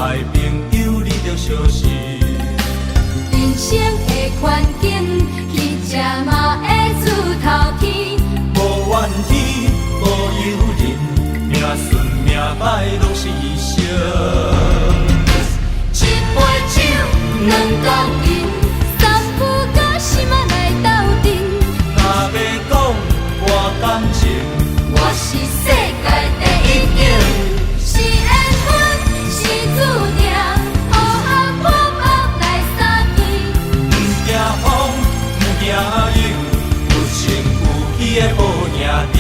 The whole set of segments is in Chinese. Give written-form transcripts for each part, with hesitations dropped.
爱朋友你着小心。人生的环境，去食嘛会出头天。无怨天，无尤人，命顺命歹拢是一生。一杯酒，两公银，三夫到心仔来斗阵。若要讲博感情，我是世界第一等，是缘分，是注定，好汉破腹来相见。不惊风，不惊雨，有情有义的好兄弟。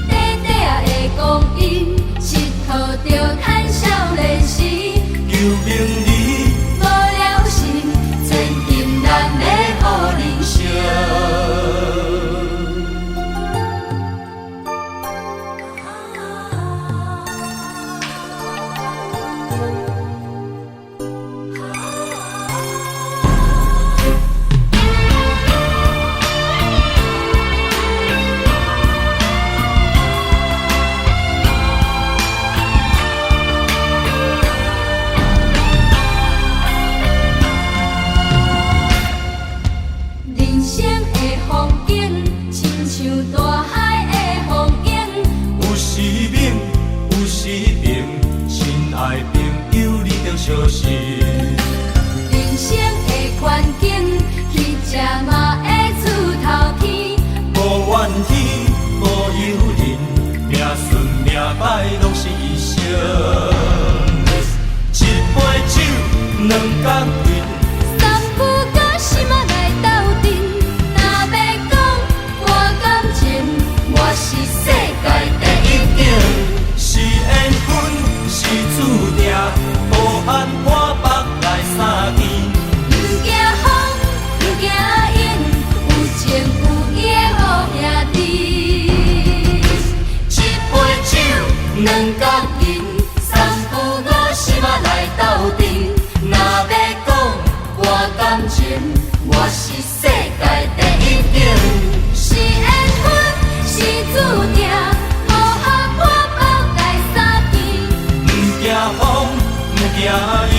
短短的光阴，佚佗着趁少年时。求名利，无了心，千金难的好人生。人生的风景，亲像大海的风涌。有时猛，有时平，亲爱朋友你着小心。人生的环境，去食嘛会出头天。无怨天，无尤人，命顺命歹拢是一生。一杯酒，两公银，三夫到心仔来斗阵。若要讲博感情，我是世界第一等。是缘分，是注定，好汉破腹来相见。不惊风，不惊影，有情有义的好兄弟。一杯酒，两公银，三夫五心仔来斗阵。若要讲博感情，我是世界第一等。是缘分，是注定，好汉破腹来相见。不惊风，不惊雨，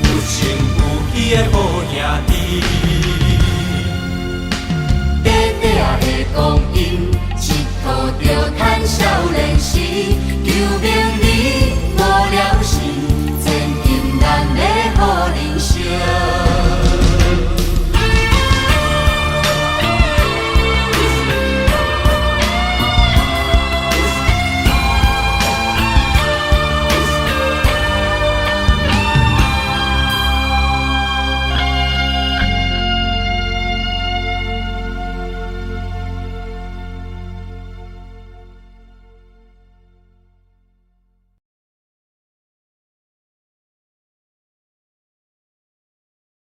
有情有义的好兄弟。短短的光阴，佚佗着趁少年时。